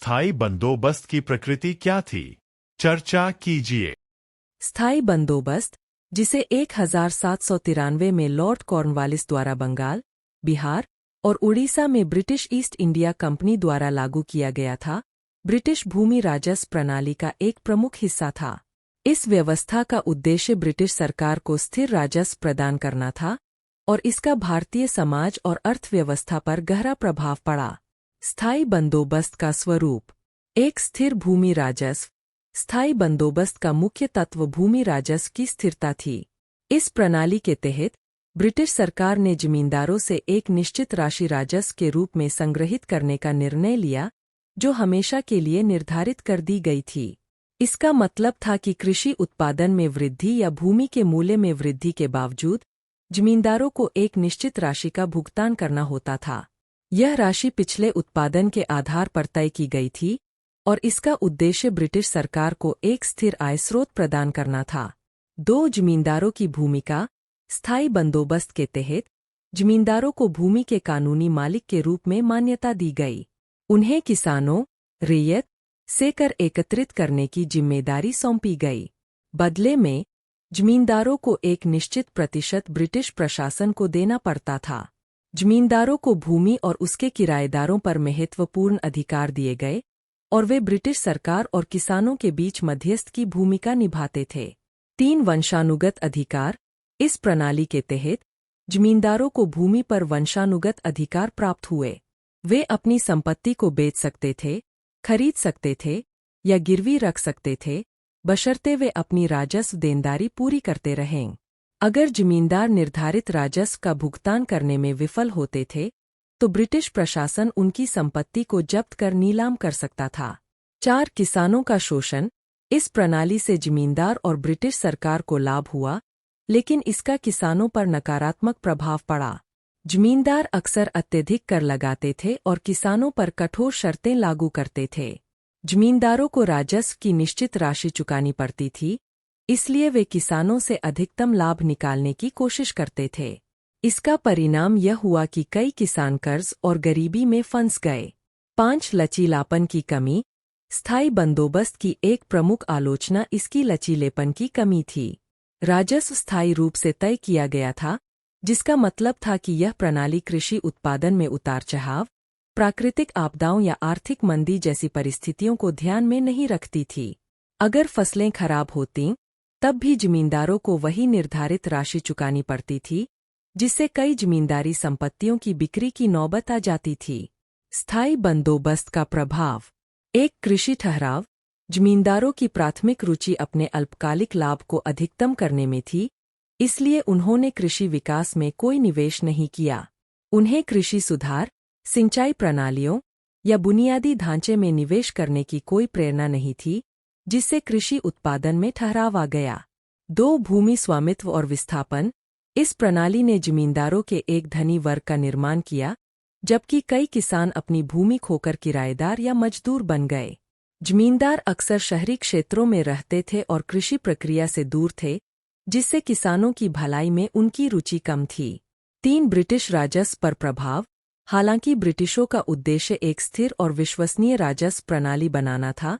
स्थायी बंदोबस्त की प्रकृति क्या थी? चर्चा कीजिए। स्थायी बंदोबस्त, जिसे 1793 में लॉर्ड कॉर्नवालिस द्वारा बंगाल, बिहार और उड़ीसा में ब्रिटिश ईस्ट इंडिया कंपनी द्वारा लागू किया गया था, ब्रिटिश भूमि राजस्व प्रणाली का एक प्रमुख हिस्सा था। इस व्यवस्था का उद्देश्य ब्रिटिश सरकार को स्थिर राजस्व प्रदान करना था और इसका भारतीय समाज और अर्थव्यवस्था पर गहरा प्रभाव पड़ा। स्थायी बंदोबस्त का स्वरूप। एक स्थिर भूमि राजस्व। स्थायी बंदोबस्त का मुख्य तत्व भूमि राजस्व की स्थिरता थी। इस प्रणाली के तहत ब्रिटिश सरकार ने जमींदारों से एक निश्चित राशि राजस्व के रूप में संग्रहित करने का निर्णय लिया, जो हमेशा के लिए निर्धारित कर दी गई थी। इसका मतलब था कि कृषि उत्पादन में वृद्धि या भूमि के मूल्य में वृद्धि के बावजूद जमींदारों को एक निश्चित राशि का भुगतान करना होता था। यह राशि पिछले उत्पादन के आधार पर तय की गई थी और इसका उद्देश्य ब्रिटिश सरकार को एक स्थिर आय स्रोत प्रदान करना था। जमींदारों की भूमिका। स्थायी बंदोबस्त के तहत जमींदारों को भूमि के कानूनी मालिक के रूप में मान्यता दी गई। उन्हें किसानों, रैयत से कर एकत्रित करने की जिम्मेदारी सौंपी गई। बदले में जमींदारों को एक निश्चित प्रतिशत ब्रिटिश प्रशासन को देना पड़ता था। जमींदारों को भूमि और उसके किराएदारों पर महत्वपूर्ण अधिकार दिए गए और वे ब्रिटिश सरकार और किसानों के बीच मध्यस्थ की भूमिका निभाते थे। 3 वंशानुगत अधिकार। इस प्रणाली के तहत जमींदारों को भूमि पर वंशानुगत अधिकार प्राप्त हुए। वे अपनी संपत्ति को बेच सकते थे, खरीद सकते थे या गिरवी रख सकते थे, बशर्ते वे अपनी राजस्व देनदारी पूरी करते रहें। अगर जमींदार निर्धारित राजस्व का भुगतान करने में विफल होते थे, तो ब्रिटिश प्रशासन उनकी संपत्ति को जब्त कर नीलाम कर सकता था। 4 किसानों का शोषण। इस प्रणाली से जमींदार और ब्रिटिश सरकार को लाभ हुआ, लेकिन इसका किसानों पर नकारात्मक प्रभाव पड़ा। जमींदार अक्सर अत्यधिक कर लगाते थे और किसानों पर कठोर शर्तें लागू करते थे। जमींदारों को राजस्व की निश्चित राशि चुकानी पड़ती थी, इसलिए वे किसानों से अधिकतम लाभ निकालने की कोशिश करते थे। इसका परिणाम यह हुआ कि कई किसान कर्ज और गरीबी में फंस गए। 5 लचीलापन की कमी। स्थायी बंदोबस्त की एक प्रमुख आलोचना इसकी लचीलेपन की कमी थी। राजस्व स्थायी रूप से तय किया गया था, जिसका मतलब था कि यह प्रणाली कृषि उत्पादन में उतार चढ़ाव, प्राकृतिक आपदाओं या आर्थिक मंदी जैसी परिस्थितियों को ध्यान में नहीं रखती थी। अगर फसलें खराब होतीं, तब भी जमींदारों को वही निर्धारित राशि चुकानी पड़ती थी, जिससे कई जमींदारी संपत्तियों की बिक्री की नौबत आ जाती थी। स्थायी बंदोबस्त का प्रभाव। एक कृषि ठहराव। जमींदारों की प्राथमिक रुचि अपने अल्पकालिक लाभ को अधिकतम करने में थी, इसलिए उन्होंने कृषि विकास में कोई निवेश नहीं किया। उन्हें कृषि सुधार, सिंचाई प्रणालियों या बुनियादी ढांचे में निवेश करने की कोई प्रेरणा नहीं थी, जिससे कृषि उत्पादन में ठहराव आ गया। भूमि स्वामित्व और विस्थापन। इस प्रणाली ने जमींदारों के एक धनी वर्ग का निर्माण किया, जबकि कई किसान अपनी भूमि खोकर किराएदार या मजदूर बन गए। जमींदार अक्सर शहरी क्षेत्रों में रहते थे और कृषि प्रक्रिया से दूर थे, जिससे किसानों की भलाई में उनकी रुचि कम थी। 3 ब्रिटिश राजस्व पर प्रभाव। हालांकि ब्रिटिशों का उद्देश्य एक स्थिर और विश्वसनीय राजस्व प्रणाली बनाना था,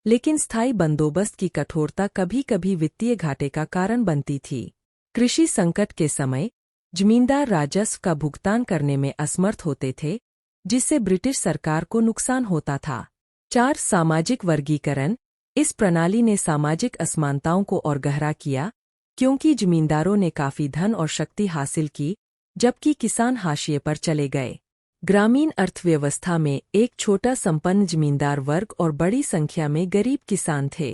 लेकिन स्थायी बंदोबस्त की कठोरता कभी-कभी वित्तीय घाटे का कारण बनती थी। कृषि संकट के समय जमींदार राजस्व का भुगतान करने में असमर्थ होते थे, जिससे ब्रिटिश सरकार को नुकसान होता था। 4 सामाजिक वर्गीकरण। इस प्रणाली ने सामाजिक असमानताओं को और गहरा किया, क्योंकि जमींदारों ने काफी धन और शक्ति हासिल की, जबकि किसान हाशिए पर चले गए। ग्रामीण अर्थव्यवस्था में एक छोटा संपन्न जमींदार वर्ग और बड़ी संख्या में गरीब किसान थे।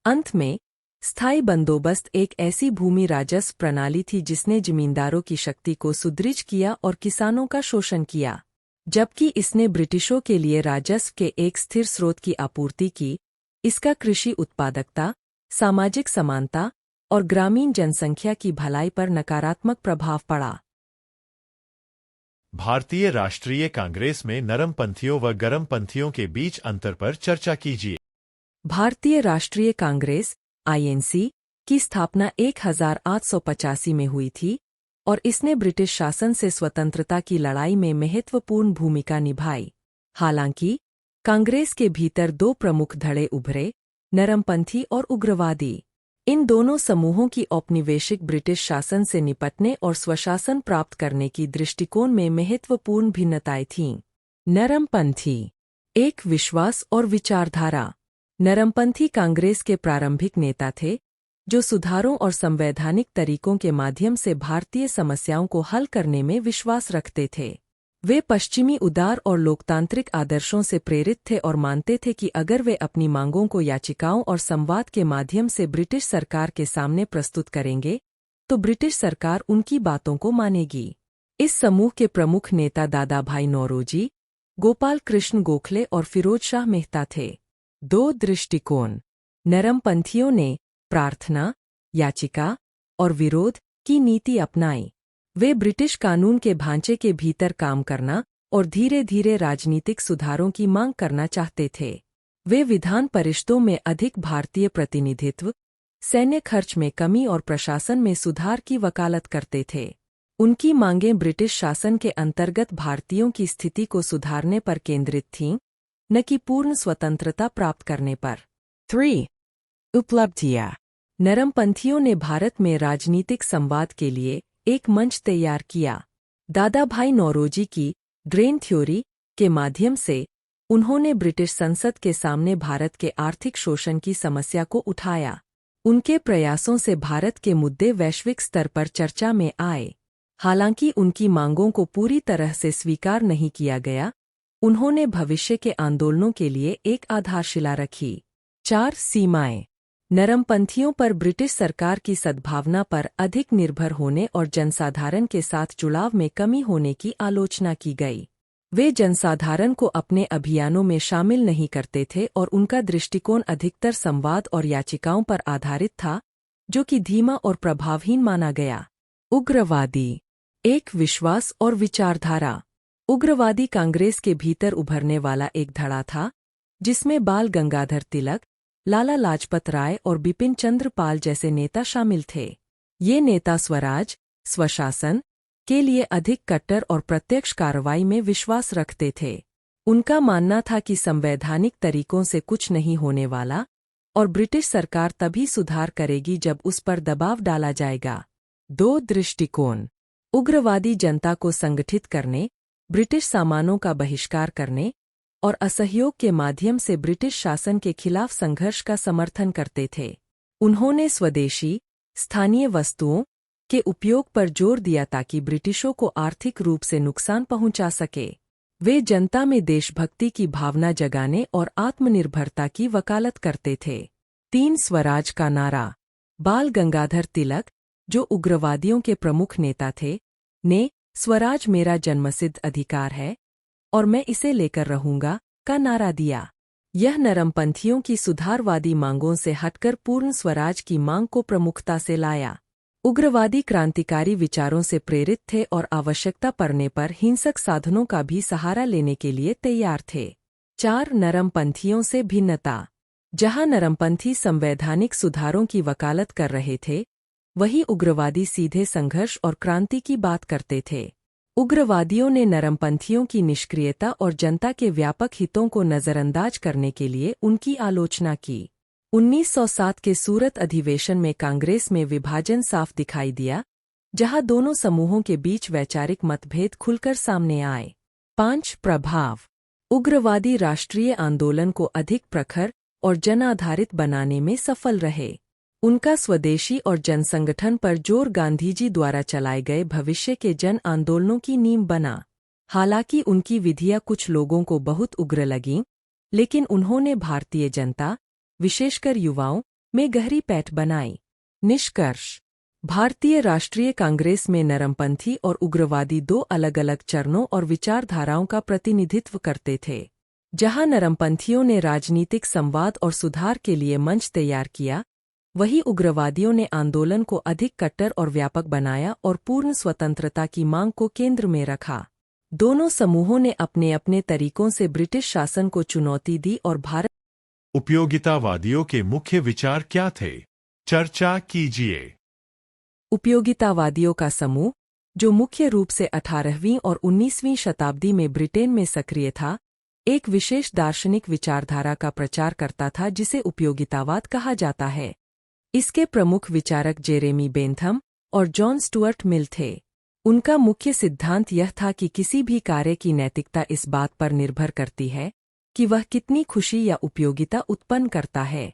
अंत में स्थायी बंदोबस्त एक ऐसी भूमि राजस्व प्रणाली थी जिसने जमींदारों की शक्ति को सुदृढ़ किया और किसानों का शोषण किया, जबकि इसने ब्रिटिशों के लिए राजस्व के एक स्थिर स्रोत की आपूर्ति की। इसका कृषि उत्पादकता, सामाजिक समानता और ग्रामीण जनसंख्या की भलाई पर नकारात्मक प्रभाव पड़ा। भारतीय राष्ट्रीय कांग्रेस में नरमपंथियों व गरमपंथियों के बीच अंतर पर चर्चा कीजिए। भारतीय राष्ट्रीय कांग्रेस (INC) की स्थापना 1885 में हुई थी और इसने ब्रिटिश शासन से स्वतंत्रता की लड़ाई में महत्वपूर्ण भूमिका निभाई। हालांकि कांग्रेस के भीतर दो प्रमुख धड़े उभरे, नरमपंथी और उग्रवादी। इन दोनों समूहों की औपनिवेशिक ब्रिटिश शासन से निपटने और स्वशासन प्राप्त करने की दृष्टिकोण में महत्वपूर्ण भिन्नताएं थीं। नरमपंथी, एक विश्वास और विचारधारा। नरमपंथी कांग्रेस के प्रारंभिक नेता थे, जो सुधारों और संवैधानिक तरीकों के माध्यम से भारतीय समस्याओं को हल करने में विश्वास रखते थे। वे पश्चिमी उदार और लोकतांत्रिक आदर्शों से प्रेरित थे और मानते थे कि अगर वे अपनी मांगों को याचिकाओं और संवाद के माध्यम से ब्रिटिश सरकार के सामने प्रस्तुत करेंगे, तो ब्रिटिश सरकार उनकी बातों को मानेगी। इस समूह के प्रमुख नेता दादाभाई नौरोजी, गोपाल कृष्ण गोखले और फिरोज शाह मेहता थे। दो दृष्टिकोण। नरमपंथियों ने प्रार्थना, याचिका और विरोध की नीति अपनाई। वे ब्रिटिश कानून के ढांचे के भीतर काम करना और धीरे धीरे राजनीतिक सुधारों की मांग करना चाहते थे। वे विधान परिषदों में अधिक भारतीय प्रतिनिधित्व, सैन्य खर्च में कमी और प्रशासन में सुधार की वकालत करते थे। उनकी मांगें ब्रिटिश शासन के अंतर्गत भारतीयों की स्थिति को सुधारने पर केंद्रित थीं, न कि पूर्ण स्वतंत्रता प्राप्त करने पर। 3. उपलब्धियां। नरमपंथियों ने भारत में राजनीतिक संवाद के लिए एक मंच तैयार किया। दादाभाई नौरोजी की ड्रेन थ्योरी के माध्यम से उन्होंने ब्रिटिश संसद के सामने भारत के आर्थिक शोषण की समस्या को उठाया। उनके प्रयासों से भारत के मुद्दे वैश्विक स्तर पर चर्चा में आए। हालांकि उनकी मांगों को पूरी तरह से स्वीकार नहीं किया गया, उन्होंने भविष्य के आंदोलनों के लिए एक आधारशिला रखी। 4. सीमाएं। नरमपंथियों पर ब्रिटिश सरकार की सद्भावना पर अधिक निर्भर होने और जनसाधारण के साथ जुड़ाव में कमी होने की आलोचना की गई। वे जनसाधारण को अपने अभियानों में शामिल नहीं करते थे और उनका दृष्टिकोण अधिकतर संवाद और याचिकाओं पर आधारित था, जो कि धीमा और प्रभावहीन माना गया। उग्रवादी, एक विश्वास और विचारधारा। उग्रवादी कांग्रेस के भीतर उभरने वाला एक धड़ा था, जिसमें बाल गंगाधर तिलक, लाला लाजपत राय और बिपिन चंद्र पाल जैसे नेता शामिल थे। ये नेता स्वराज, स्वशासन के लिए अधिक कट्टर और प्रत्यक्ष कार्रवाई में विश्वास रखते थे। उनका मानना था कि संवैधानिक तरीकों से कुछ नहीं होने वाला और ब्रिटिश सरकार तभी सुधार करेगी जब उस पर दबाव डाला जाएगा। 2. दृष्टिकोण। उग्रवादी जनता को संगठित करने, ब्रिटिश सामानों का बहिष्कार करने और असहयोग के माध्यम से ब्रिटिश शासन के खिलाफ संघर्ष का समर्थन करते थे। उन्होंने स्वदेशी, स्थानीय वस्तुओं के उपयोग पर जोर दिया ताकि ब्रिटिशों को आर्थिक रूप से नुकसान पहुंचा सके। वे जनता में देशभक्ति की भावना जगाने और आत्मनिर्भरता की वकालत करते थे। 3. स्वराज का नारा। बाल गंगाधर तिलक, जो उग्रवादियों के प्रमुख नेता थे, ने स्वराज मेरा जन्मसिद्ध अधिकार है और मैं इसे लेकर रहूंगा का नारा दिया। यह नरमपंथियों की सुधारवादी मांगों से हटकर पूर्ण स्वराज की मांग को प्रमुखता से लाया। उग्रवादी क्रांतिकारी विचारों से प्रेरित थे और आवश्यकता पड़ने पर हिंसक साधनों का भी सहारा लेने के लिए तैयार थे। 4. नरमपंथियों से भिन्नता। जहां नरमपंथी संवैधानिक सुधारों की वकालत कर रहे थे, वहीं उग्रवादी सीधे संघर्ष और क्रांति की बात करते थे। उग्रवादियों ने नरमपंथियों की निष्क्रियता और जनता के व्यापक हितों को नजरअंदाज करने के लिए उनकी आलोचना की। 1907 के सूरत अधिवेशन में कांग्रेस में विभाजन साफ दिखाई दिया, जहां दोनों समूहों के बीच वैचारिक मतभेद खुलकर सामने आए। 5. प्रभाव। उग्रवादी राष्ट्रीय आंदोलन को अधिक प्रखर और जन आधारित बनाने में सफल रहे। उनका स्वदेशी और जनसंगठन पर जोर गांधीजी द्वारा चलाए गए भविष्य के जन आंदोलनों की नींव बना। हालांकि उनकी विधियां कुछ लोगों को बहुत उग्र लगीं, लेकिन उन्होंने भारतीय जनता, विशेषकर युवाओं, में गहरी पैठ बनाई। निष्कर्ष। भारतीय राष्ट्रीय कांग्रेस में नरमपंथी और उग्रवादी दो अलग-अलग चरणों और विचारधाराओं का प्रतिनिधित्व करते थे। जहां नरमपंथियों ने राजनीतिक संवाद और सुधार के लिए मंच तैयार किया, वहीं उग्रवादियों ने आंदोलन को अधिक कट्टर और व्यापक बनाया और पूर्ण स्वतंत्रता की मांग को केंद्र में रखा। दोनों समूहों ने अपने अपने तरीकों से ब्रिटिश शासन को चुनौती दी और भारत। उपयोगितावादियों के मुख्य विचार क्या थे? चर्चा कीजिए। उपयोगितावादियों का समूह, जो मुख्य रूप से 18वीं और 19वीं शताब्दी में ब्रिटेन में सक्रिय था, एक विशेष दार्शनिक विचारधारा का प्रचार करता था जिसे उपयोगितावाद कहा जाता है। इसके प्रमुख विचारक जेरेमी बेंथम और जॉन स्टुअर्ट मिल थे। उनका मुख्य सिद्धांत यह था कि किसी भी कार्य की नैतिकता इस बात पर निर्भर करती है कि वह कितनी खुशी या उपयोगिता उत्पन्न करता है।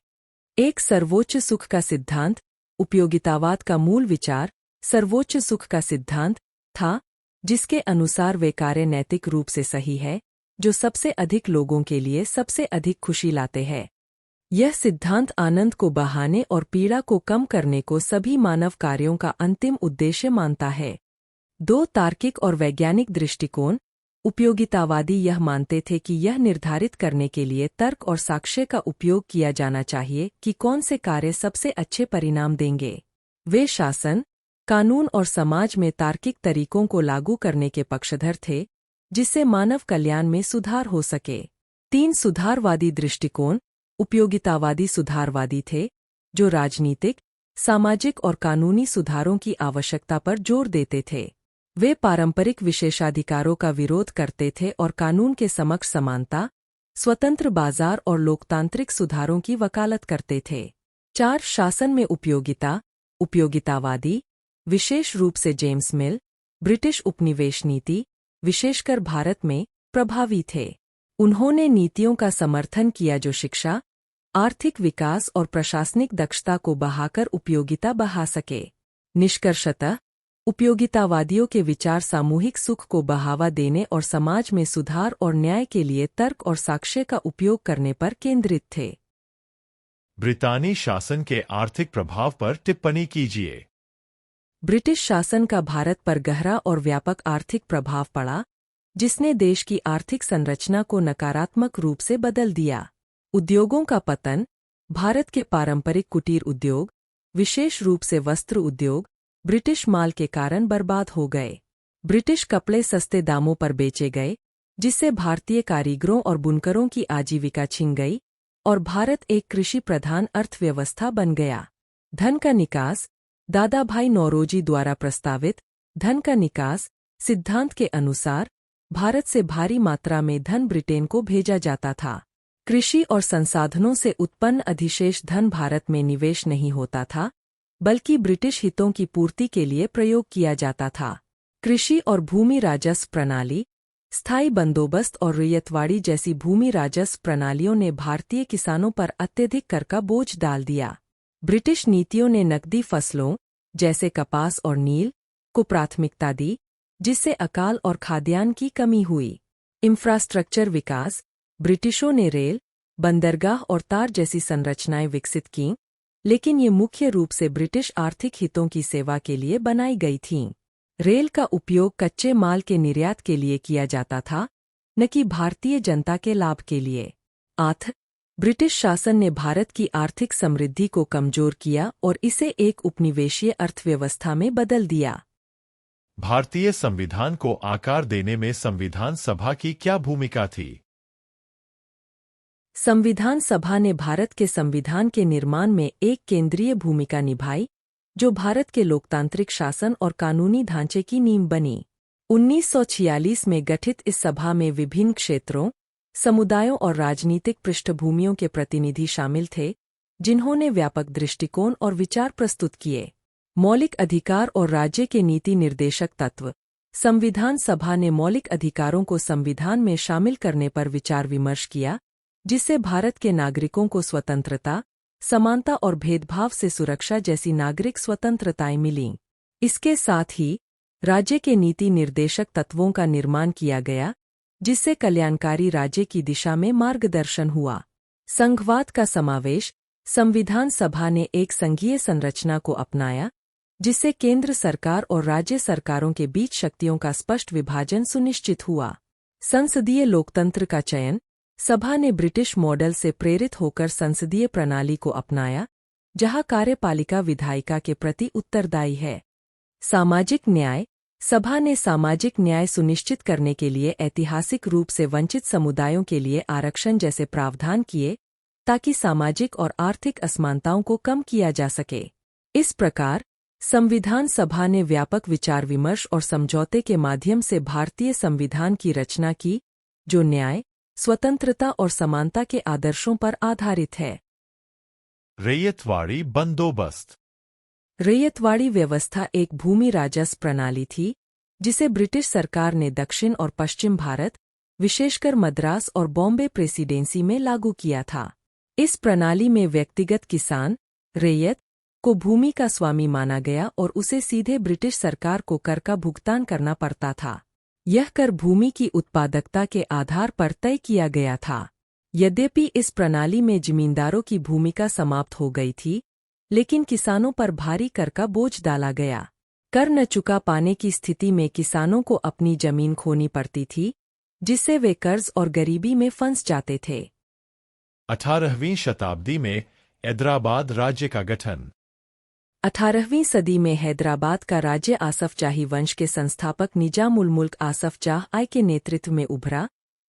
एक सर्वोच्च सुख का सिद्धांत। उपयोगितावाद का मूल विचार सर्वोच्च सुख का सिद्धांत था, जिसके अनुसार वे कार्य नैतिक रूप से सही है जो सबसे अधिक लोगों के लिए सबसे अधिक खुशी लाते हैं। यह सिद्धांत आनंद को बढ़ाने और पीड़ा को कम करने को सभी मानव कार्यों का अंतिम उद्देश्य मानता है। दो तार्किक और वैज्ञानिक दृष्टिकोण। उपयोगितावादी यह मानते थे कि यह निर्धारित करने के लिए तर्क और साक्ष्य का उपयोग किया जाना चाहिए कि कौन से कार्य सबसे अच्छे परिणाम देंगे। वे शासन, कानून और समाज में तार्किक तरीकों को लागू करने के पक्षधर थे, जिससे मानव कल्याण में सुधार हो सके। 3 सुधारवादी दृष्टिकोण। उपयोगितावादी सुधारवादी थे, जो राजनीतिक, सामाजिक और कानूनी सुधारों की आवश्यकता पर जोर देते थे। वे पारंपरिक विशेषाधिकारों का विरोध करते थे और कानून के समक्ष समानता, स्वतंत्र बाजार और लोकतांत्रिक सुधारों की वकालत करते थे। 4 शासन में उपयोगिता। उपयोगितावादी, विशेष रूप से जेम्स मिल, ब्रिटिश उपनिवेश नीति, विशेषकर भारत में, प्रभावी थे। उन्होंने नीतियों का समर्थन किया जो शिक्षा, आर्थिक विकास और प्रशासनिक दक्षता को बढ़ाकर उपयोगिता बढ़ा सके। निष्कर्षतः, उपयोगितावादियों के विचार सामूहिक सुख को बढ़ावा देने और समाज में सुधार और न्याय के लिए तर्क और साक्ष्य का उपयोग करने पर केंद्रित थे। ब्रितानी शासन के आर्थिक प्रभाव पर टिप्पणी कीजिए। ब्रिटिश शासन का भारत पर गहरा और व्यापक आर्थिक प्रभाव पड़ा, जिसने देश की आर्थिक संरचना को नकारात्मक रूप से बदल दिया। उद्योगों का पतन। भारत के पारंपरिक कुटीर उद्योग, विशेष रूप से वस्त्र उद्योग, ब्रिटिश माल के कारण बर्बाद हो गए। ब्रिटिश कपड़े सस्ते दामों पर बेचे गए, जिससे भारतीय कारीगरों और बुनकरों की आजीविका छिन गई और भारत एक कृषि प्रधान अर्थव्यवस्था बन गया। धन का निकास। दादा भाई नौरोजी द्वारा प्रस्तावित धन का निकास सिद्धांत के अनुसार भारत से भारी मात्रा में धन ब्रिटेन को भेजा जाता था। कृषि और संसाधनों से उत्पन्न अधिशेष धन भारत में निवेश नहीं होता था, बल्कि ब्रिटिश हितों की पूर्ति के लिए प्रयोग किया जाता था। कृषि और भूमि राजस्व प्रणाली। स्थायी बंदोबस्त और रैयतवाड़ी जैसी भूमि राजस्व प्रणालियों ने भारतीय किसानों पर अत्यधिक कर का बोझ डाल दिया। ब्रिटिश नीतियों ने नकदी फसलों, जैसे कपास और नील, को प्राथमिकता दी, जिससे अकाल और खाद्यान्न की कमी हुई। इंफ्रास्ट्रक्चर विकास। ब्रिटिशों ने रेल, बंदरगाह और तार जैसी संरचनाएं विकसित कीं, लेकिन ये मुख्य रूप से ब्रिटिश आर्थिक हितों की सेवा के लिए बनाई गई थीं। रेल का उपयोग कच्चे माल के निर्यात के लिए किया जाता था, न कि भारतीय जनता के लाभ के लिए। ब्रिटिश शासन ने भारत की आर्थिक समृद्धि को कमजोर किया और इसे एक उपनिवेशीय अर्थव्यवस्था में बदल दिया। भारतीय संविधान को आकार देने में संविधान सभा की क्या भूमिका थी? संविधान सभा ने भारत के संविधान के निर्माण में एक केंद्रीय भूमिका निभाई, जो भारत के लोकतांत्रिक शासन और कानूनी ढांचे की नींव बनी। 1946 में गठित इस सभा में विभिन्न क्षेत्रों, समुदायों और राजनीतिक पृष्ठभूमियों के प्रतिनिधि शामिल थे, जिन्होंने व्यापक दृष्टिकोण और विचार प्रस्तुत किए। मौलिक अधिकार और राज्य के नीति निर्देशक तत्व। संविधान सभा ने मौलिक अधिकारों को संविधान में शामिल करने पर विचार विमर्श किया, जिससे भारत के नागरिकों को स्वतंत्रता, समानता और भेदभाव से सुरक्षा जैसी नागरिक स्वतंत्रताएं मिलीं। इसके साथ ही राज्य के नीति निर्देशक तत्वों का निर्माण किया गया, जिससे कल्याणकारी राज्य की दिशा में मार्गदर्शन हुआ। संघवाद का समावेश। संविधान सभा ने एक संघीय संरचना को अपनाया, जिससे केंद्र सरकार और राज्य सरकारों के बीच शक्तियों का स्पष्ट विभाजन सुनिश्चित हुआ। संसदीय लोकतंत्र का चयन। सभा ने ब्रिटिश मॉडल से प्रेरित होकर संसदीय प्रणाली को अपनाया, जहां कार्यपालिका विधायिका के प्रति उत्तरदायी है। सामाजिक न्याय। सभा ने सामाजिक न्याय सुनिश्चित करने के लिए ऐतिहासिक रूप से वंचित समुदायों के लिए आरक्षण जैसे प्रावधान किए, ताकि सामाजिक और आर्थिक असमानताओं को कम किया जा सके। इस प्रकार संविधान सभा ने व्यापक विचार विमर्श और समझौते के माध्यम से भारतीय संविधान की रचना की, जो न्याय, स्वतंत्रता और समानता के आदर्शों पर आधारित है। रैयतवाड़ी बंदोबस्त। रैयतवाड़ी व्यवस्था एक भूमि राजस्व प्रणाली थी जिसे ब्रिटिश सरकार ने दक्षिण और पश्चिम भारत, विशेषकर मद्रास और बॉम्बे प्रेसिडेंसी में लागू किया था। इस प्रणाली में व्यक्तिगत किसान, रैयत, को भूमि का स्वामी माना गया और उसे सीधे ब्रिटिश सरकार को कर का भुगतान करना पड़ता था। यह कर भूमि की उत्पादकता के आधार पर तय किया गया था। यद्यपि इस प्रणाली में जमींदारों की भूमिका समाप्त हो गई थी, लेकिन किसानों पर भारी कर का बोझ डाला गया। कर न चुका पाने की स्थिति में किसानों को अपनी जमीन खोनी पड़ती थी, जिससे वे कर्ज और गरीबी में फंस जाते थे। 18वीं शताब्दी में हैदराबाद राज्य का गठन। 18वीं सदी में हैदराबाद का राज्य आसफ जाही वंश के संस्थापक निजाम उल मुल्क आसफ जाह आई के नेतृत्व में उभरा,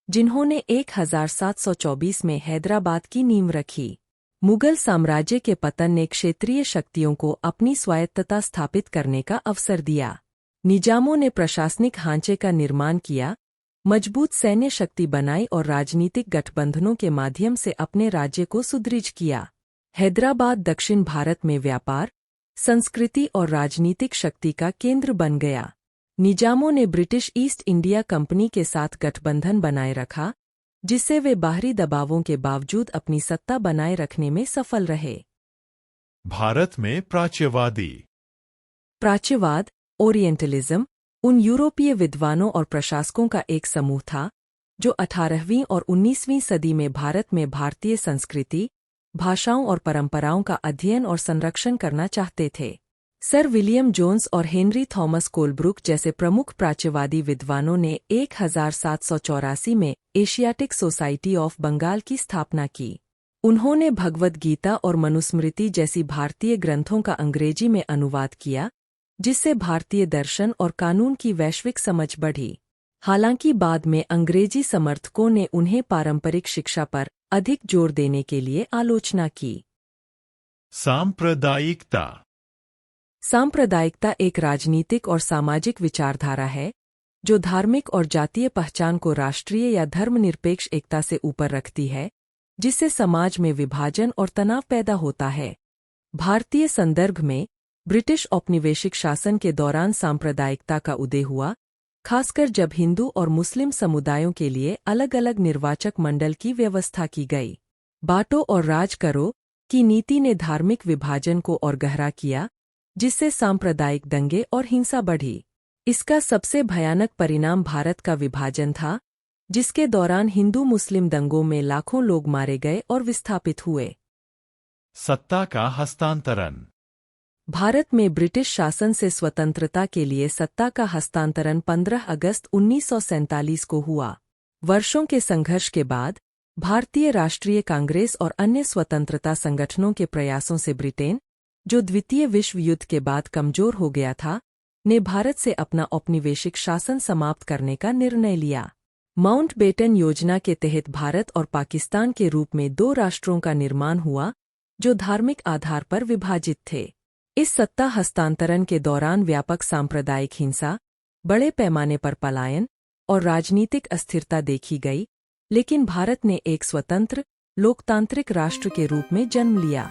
जिन्होंने 1724 में हैदराबाद की नींव रखी। मुगल साम्राज्य के पतन ने क्षेत्रीय शक्तियों को अपनी स्वायत्तता स्थापित करने का अवसर दिया। निजामों ने प्रशासनिक ढांचे का निर्माण किया, मजबूत सैन्य शक्ति बनाई और राजनीतिक गठबंधनों के माध्यम से अपने राज्य को सुदृढ़ किया। हैदराबाद दक्षिण भारत में व्यापार, संस्कृति और राजनीतिक शक्ति का केंद्र बन गया। निजामों ने ब्रिटिश ईस्ट इंडिया कंपनी के साथ गठबंधन बनाए रखा, जिससे वे बाहरी दबावों के बावजूद अपनी सत्ता बनाए रखने में सफल रहे। भारत में प्राच्यवादी। प्राच्यवाद, ओरिएंटलिज्म, उन यूरोपीय विद्वानों और प्रशासकों का एक समूह था जो 18वीं और 19वीं सदी में भारत में भारतीय संस्कृति, भाषाओं और परंपराओं का अध्ययन और संरक्षण करना चाहते थे। सर विलियम जोन्स और हेनरी थॉमस कोलब्रुक जैसे प्रमुख प्राच्यवादी विद्वानों ने 1784 में एशियाटिक सोसाइटी ऑफ बंगाल की स्थापना की। उन्होंने भगवद गीता और मनुस्मृति जैसी भारतीय ग्रंथों का अंग्रेजी में अनुवाद किया, जिससे भारतीय दर्शन और कानून की वैश्विक समझ बढ़ी। हालांकि बाद में अंग्रेजी समर्थकों ने उन्हें पारंपरिक शिक्षा पर अधिक जोर देने के लिए आलोचना की। सांप्रदायिकता। सांप्रदायिकता एक राजनीतिक और सामाजिक विचारधारा है जो धार्मिक और जातीय पहचान को राष्ट्रीय या धर्मनिरपेक्ष एकता से ऊपर रखती है, जिससे समाज में विभाजन और तनाव पैदा होता है। भारतीय संदर्भ में ब्रिटिश औपनिवेशिक शासन के दौरान सांप्रदायिकता का उदय हुआ, खासकर जब हिंदू और मुस्लिम समुदायों के लिए अलग अलग निर्वाचक मंडल की व्यवस्था की गई। बांटो और राज करो की नीति ने धार्मिक विभाजन को और गहरा किया, जिससे सांप्रदायिक दंगे और हिंसा बढ़ी। इसका सबसे भयानक परिणाम भारत का विभाजन था, जिसके दौरान हिंदू मुस्लिम दंगों में लाखों लोग मारे गए और विस्थापित हुए। सत्ता का हस्तांतरण। भारत में ब्रिटिश शासन से स्वतंत्रता के लिए सत्ता का हस्तांतरण 15 अगस्त 1947 को हुआ। वर्षों के संघर्ष के बाद भारतीय राष्ट्रीय कांग्रेस और अन्य स्वतंत्रता संगठनों के प्रयासों से ब्रिटेन, जो द्वितीय विश्व युद्ध के बाद कमजोर हो गया था, ने भारत से अपना औपनिवेशिक शासन समाप्त करने का निर्णय लिया। माउंटबेटन योजना के तहत भारत और पाकिस्तान के रूप में 2 राष्ट्रों का निर्माण हुआ, जो धार्मिक आधार पर विभाजित थे। इस सत्ता हस्तांतरण के दौरान व्यापक सांप्रदायिक हिंसा, बड़े पैमाने पर पलायन और राजनीतिक अस्थिरता देखी गई, लेकिन भारत ने एक स्वतंत्र, लोकतांत्रिक राष्ट्र के रूप में जन्म लिया।